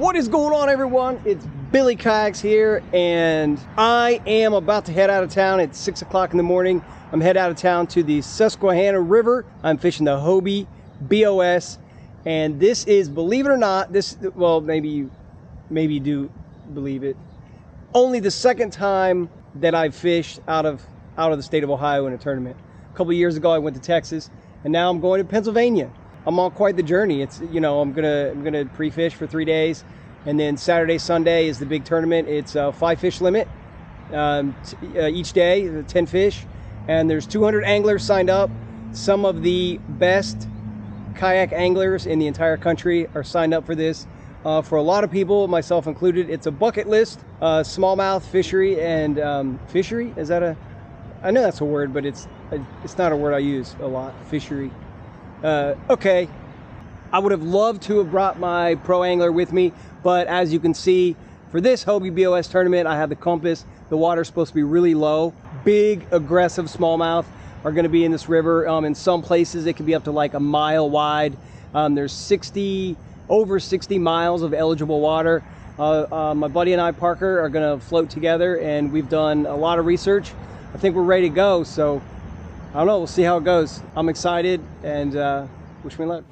What is going on, everyone? It's Billy Kayaks here, and I am about to head out of town. It's 6 o'clock in the morning. I'm headed out of town to the Susquehanna River. I'm fishing the Hobie BOS, and this is, believe it or not, well, maybe you do believe it, only the second time that I've fished out of the state of Ohio in a tournament. A couple years ago, I went to Texas, and now I'm going to Pennsylvania. I'm on quite the journey. It's, you know, I'm gonna pre-fish for 3 days, and then Saturday, Sunday is the big tournament. It's a 5-fish limit each day, 10 fish, and there's 200 anglers signed up. Some of the best kayak anglers in the entire country are signed up for this. For a lot of people, myself included, it's a bucket list. Smallmouth fishery and fishery, is that I know that's a word, but it's not a word I use a lot. Fishery. Okay, I would have loved to have brought my pro angler with me, but as you can see, for this Hobie BOS tournament, I have the compass. The water's supposed to be really low. Big, aggressive smallmouth are going to be in this river. In some places, it could be up to like a mile wide. There's over 60 miles of eligible water. My buddy and I, Parker, are going to float together, and we've done a lot of research. I think we're ready to go, so I don't know, we'll see how it goes. I'm excited, and wish me luck.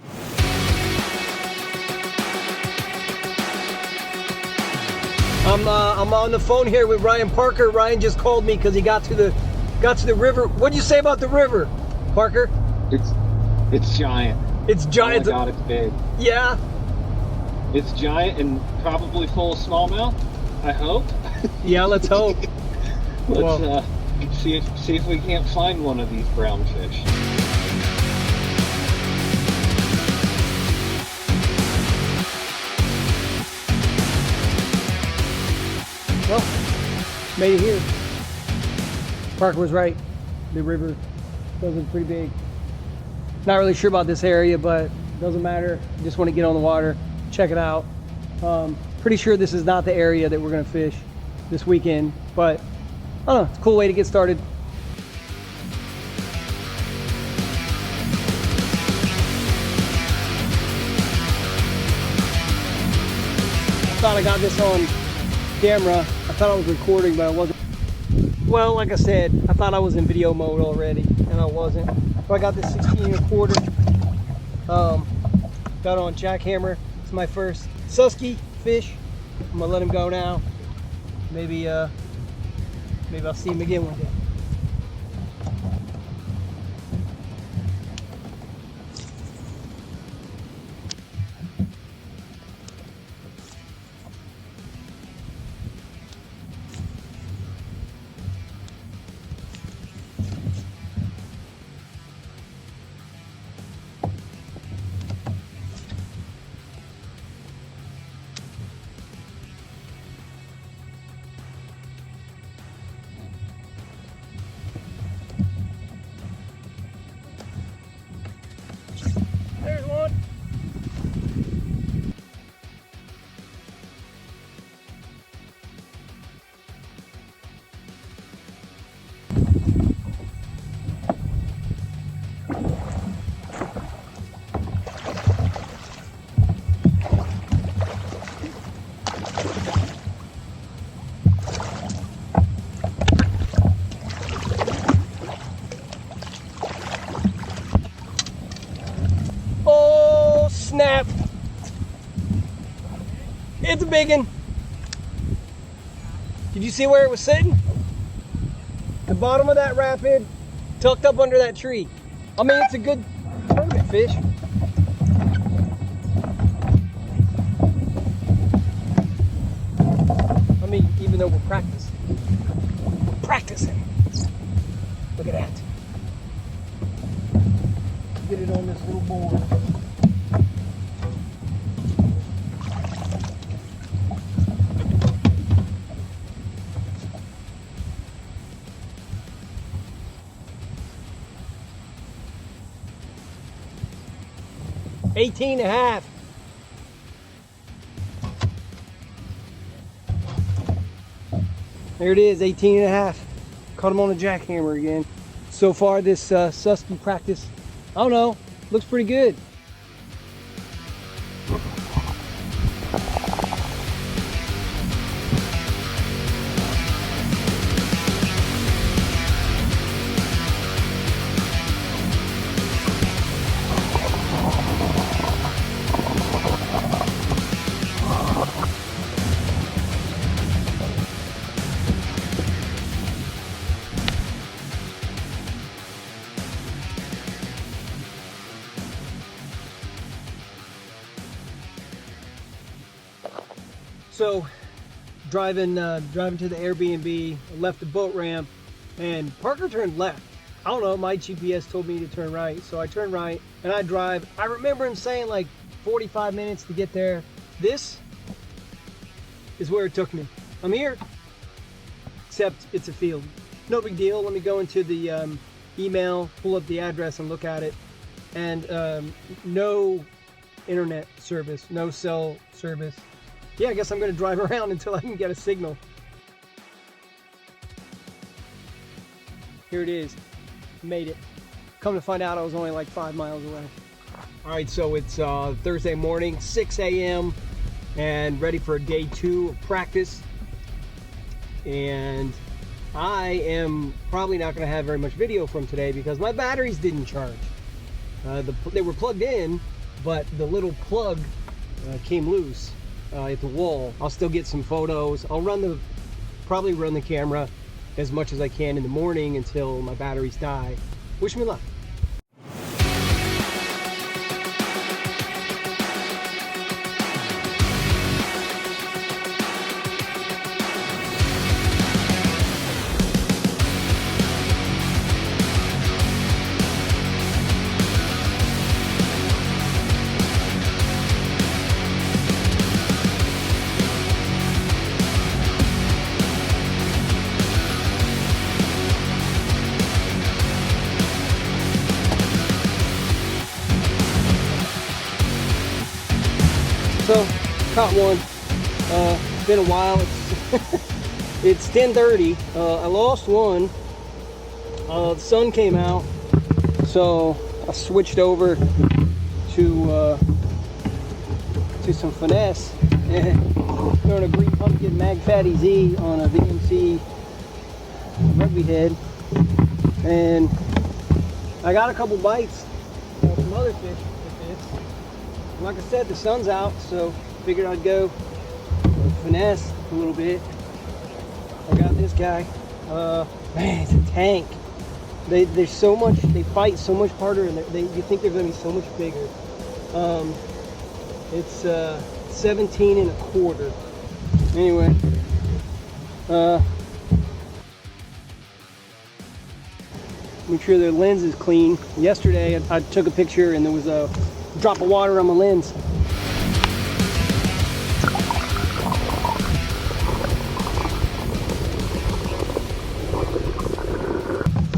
I'm on the phone here with Ryan Parker. Ryan just called me because he got to the river. What'd you say about the river, Parker? It's giant. It's giant. Oh my God, it's big. Yeah. It's giant and probably full of smallmouth, I hope. Yeah, let's hope. Let's see if we can't find one of these brown fish. Well, made it here. Parker was right. The river does look pretty big. Not really sure about this area, but doesn't matter. Just want to get on the water, check it out. Pretty sure this is not the area that we're gonna fish this weekend, but I don't know, it's a cool way to get started. I thought I got this on camera. I thought I was recording, but I wasn't. Well, like I said, I thought I was in video mode already, and I wasn't. So I got this 16 1/4. Got on jackhammer. It's my first Susky fish. I'm gonna let him go now. Maybe I'll see him again one day. There's one. Snap. It's a big one. Did you see where it was sitting? The bottom of that rapid, tucked up under that tree. I mean, it's a good tournament fish. I mean, even though we're practicing. Look at that. Get it on this little board. $18 and a half. There it is, 18 and a half. Caught him on a jackhammer again. So far this Susky practice, I don't know, looks pretty good. So driving to the Airbnb, left the boat ramp, and Parker turned left. I don't know, my GPS told me to turn right, so I turned right and I drive. I remember him saying like 45 minutes to get there. This is where it took me. I'm here, except it's a field. No big deal. Let me go into the email, pull up the address and look at it. And no internet service, no cell service. Yeah, I guess I'm gonna drive around until I can get a signal. Here it is, made it. Come to find out I was only like 5 miles away. All right, so it's Thursday morning, 6 a.m. and ready for day 2 of practice. And I am probably not gonna have very much video from today because my batteries didn't charge. They were plugged in, but the little plug came loose at the wall. I'll still get some photos. I'll probably run the camera as much as I can in the morning until my batteries die. Wish me luck. So, caught one. It's been a while. It's 10:30. I lost one. The sun came out, so I switched over to some finesse and throwing a green pumpkin Mag Fatty Z on a VMC rugby head, and I got a couple bites of some other fish with this. Like I said, the sun's out, so figured I'd go finesse a little bit. I got this guy. Man, it's a tank. There's so much. They fight so much harder, and you think they're going to be so much bigger. It's 17 1/4. Anyway, make sure the lens is clean. Yesterday, I took a picture, and there was a drop of water on my lens.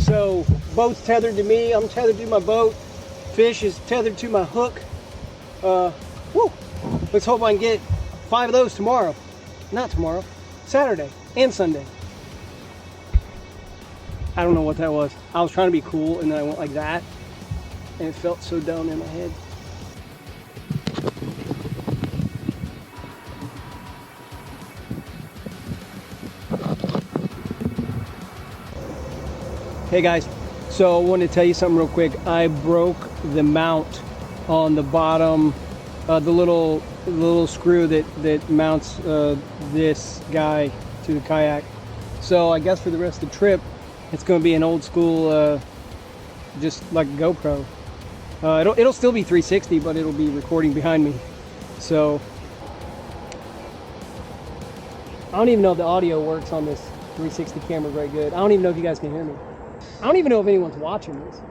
So boat's tethered to me, I'm tethered to my boat, fish is tethered to my hook. Woo! Let's hope I can get 5 of those tomorrow. Not tomorrow, Saturday and Sunday. I don't know what that was. I was trying to be cool and then I went like that and it felt so dumb in my head. Hey guys, so I wanted to tell you something real quick. I broke the mount on the bottom, the little screw that mounts this guy to the kayak. So I guess for the rest of the trip, it's going to be an old school, just like a GoPro. It'll still be 360, but it'll be recording behind me. So I don't even know if the audio works on this 360 camera very good. I don't even know if you guys can hear me. I don't even know if anyone's watching this.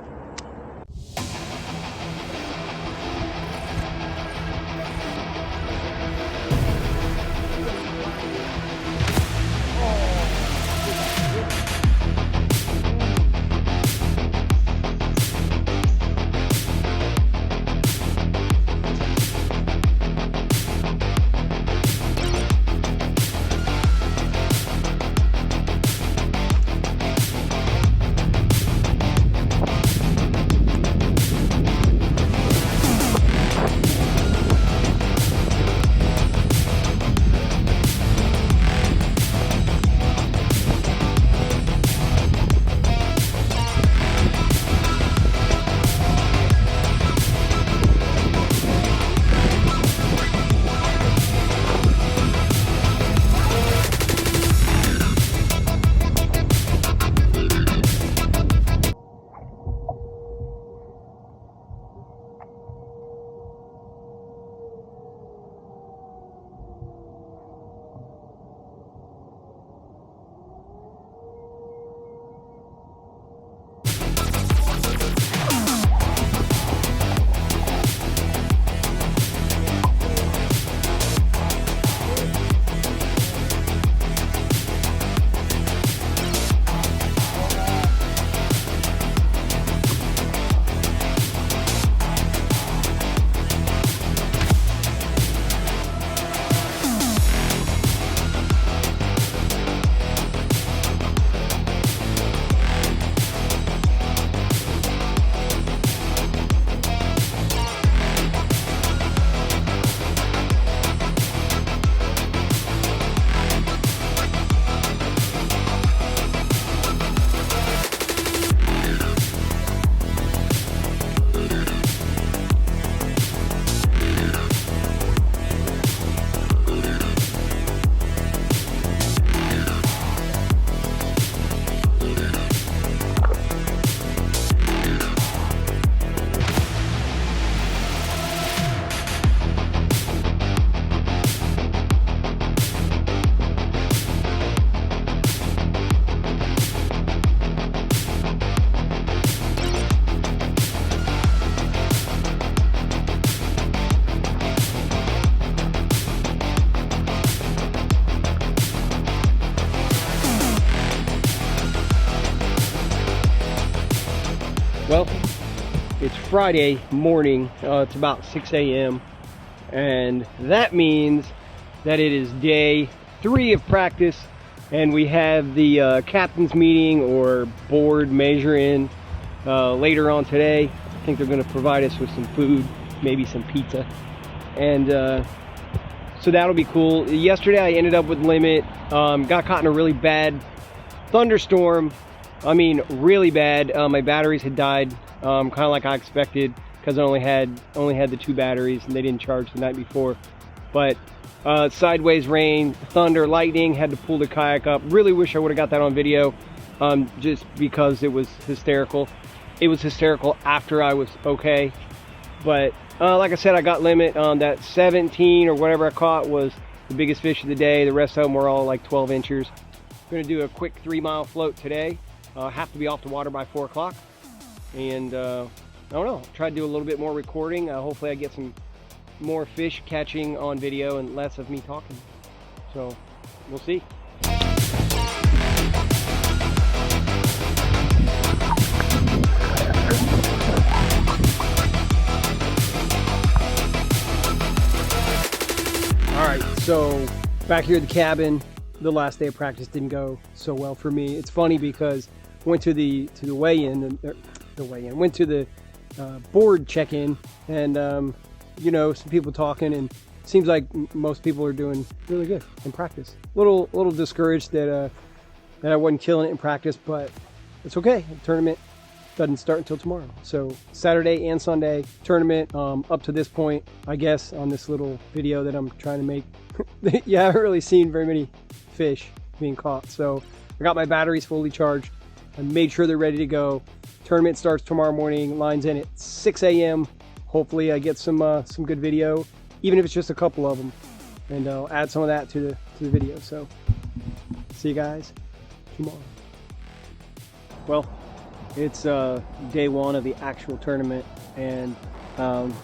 Friday morning. It's about 6 a.m. and that means that it is day 3 of practice, and we have the captain's meeting or board measure-in later on today. I think they're going to provide us with some food, maybe some pizza, and so that'll be cool. Yesterday I ended up with limit, got caught in a really bad thunderstorm. I mean, really bad. My batteries had died, kind of like I expected, because I only had the 2 batteries and they didn't charge the night before. But sideways rain, thunder, lightning, had to pull the kayak up. Really wish I would have got that on video, just because it was hysterical. It was hysterical after I was okay. But like I said, I got limit. That 17 or whatever I caught was the biggest fish of the day. The rest of them were all like 12 inchers. I'm gonna do a quick 3-mile float today. Have to be off the water by 4 o'clock. And I don't know, try to do a little bit more recording. Hopefully I get some more fish catching on video and less of me talking. So we'll see. All right, so back here at the cabin, the last day of practice didn't go so well for me. It's funny because I went to the weigh-in, went to the board check-in, and you know, some people talking, and it seems like most people are doing really good in practice. Little discouraged that I wasn't killing it in practice, but it's okay. The tournament doesn't start until tomorrow. So Saturday and Sunday tournament. Up to this point, I guess, on this little video that I'm trying to make, you haven't really seen very many fish being caught. So I got my batteries fully charged. I made sure they're ready to go. Tournament starts tomorrow morning. Lines in at 6 a.m. Hopefully I get some good video, even if it's just a couple of them, and I'll add some of that to the video. So see you guys tomorrow. Well, it's day 1 of the actual tournament, and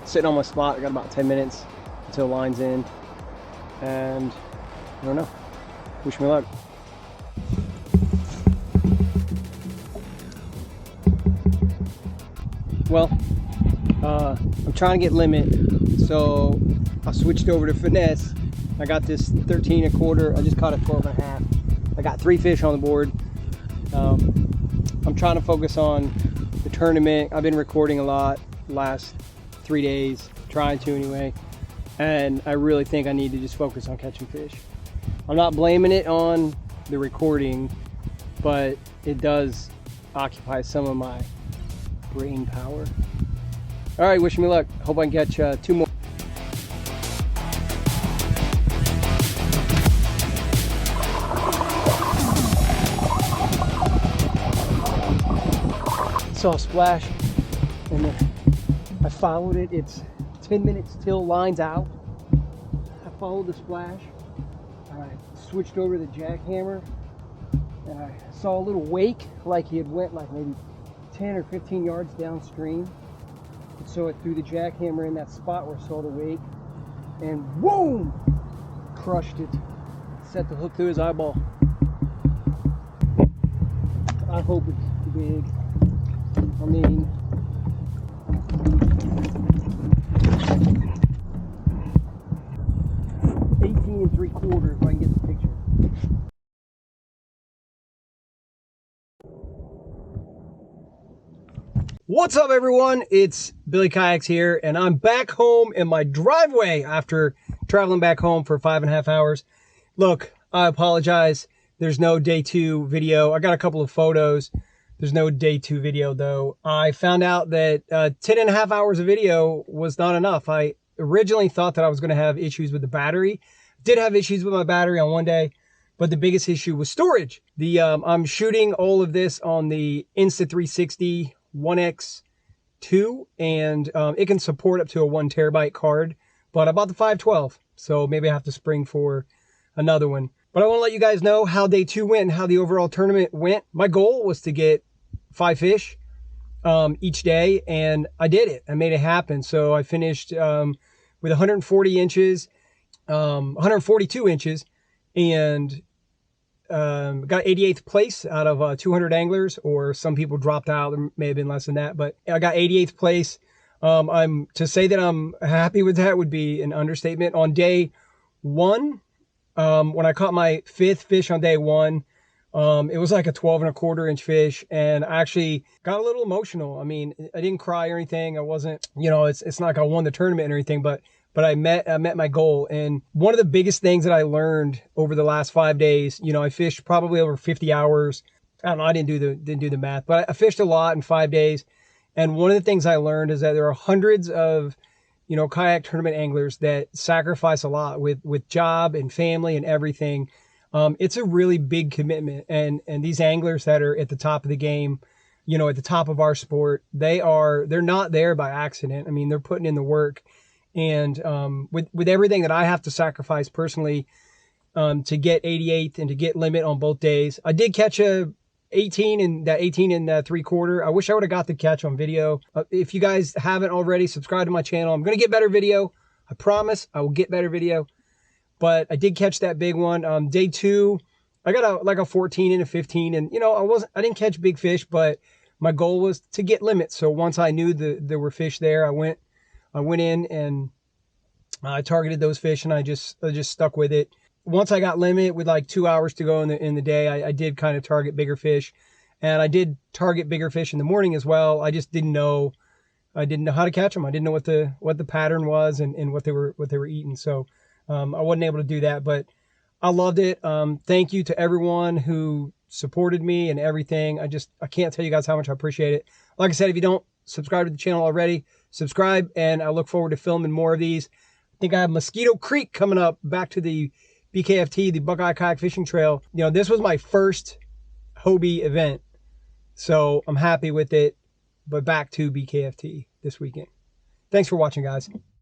sitting on my spot. I got about 10 minutes until line's in, and I don't know. Wish me luck. Well, I'm trying to get limit, so I switched over to finesse. I got this 13 1/4. I just caught a 12 1/2. I got 3 fish on the board. I'm trying to focus on the tournament. I've been recording a lot last 3 days, trying to anyway, and I really think I need to just focus on catching fish. I'm not blaming it on the recording, but it does occupy some of my brain power. All right, wish me luck. Hope I can catch 2 more. Saw a splash, and then I followed it. It's 10 minutes till line's out. I followed the splash. I switched over to the jackhammer, and I saw a little wake, like he had went like maybe 10 or 15 yards downstream. And so I threw the jackhammer in that spot where I saw the wake, and boom, crushed it. Set the hook through his eyeball. I hope it's big. I mean, $18 3/4 if I can get the picture. What's up, everyone? It's Billy Kayaks here, and I'm back home in my driveway after traveling back home for 5.5 hours. Look, I apologize. There's no day 2 video. I got a couple of photos. There's no day 2 video, though. I found out that 10.5 hours of video was not enough. I originally thought that I was going to have issues with the battery. Did have issues with my battery on one day, but the biggest issue was storage. I'm shooting all of this on the Insta360 1X2, and it can support up to a 1 terabyte card, but I bought the 512, so maybe I have to spring for another one. But I want to let you guys know how day 2 went and how the overall tournament went. My goal was to get 5 fish each day, and I did it. I made it happen. So I finished with 140 inches, 142 inches, and got 88th place out of 200 anglers, or some people dropped out. There may have been less than that, but I got 88th place. I'm to say that I'm happy with that would be an understatement. On day one, when I caught my 5th fish on day one, it was like a 12 1/4 inch fish, and I actually got a little emotional. I mean, I didn't cry or anything. I wasn't, it's not like I won the tournament or anything, but I met my goal. And one of the biggest things that I learned over the last 5 days, I fished probably over 50 hours. I don't know, I didn't do the math, but I fished a lot in 5 days. And one of the things I learned is that there are hundreds of, kayak tournament anglers that sacrifice a lot with job and family and everything. It's a really big commitment. And these anglers that are at the top of the game, at the top of our sport, they're not there by accident. I mean, they're putting in the work. And with everything that I have to sacrifice personally, to get 88th and to get limit on both days, I did catch a 18 and 3/4. I wish I would have got the catch on video. If you guys haven't already, subscribe to my channel. I'm going to get better video. I promise I will get better video. But I did catch that big one. Day 2, I got a 14 and a 15. And, I didn't catch big fish, but my goal was to get limit. So once I knew there were fish there, I went in and I targeted those fish, and I just stuck with it. Once I got limit with like 2 hours to go in the day, I did kind of target bigger fish, and I did target bigger fish in the morning as well. I just didn't know how to catch them. I didn't know what the pattern was and what they were eating. So I wasn't able to do that, but I loved it. Thank you to everyone who supported me and everything. I can't tell you guys how much I appreciate it. Like I said, if you don't subscribe to the channel already, subscribe, and I look forward to filming more of these. I think I have Mosquito Creek coming up, back to the BKFT, the Buckeye Kayak Fishing Trail. This was my first Hobie event, so I'm happy with it, but back to BKFT this weekend. Thanks for watching, guys.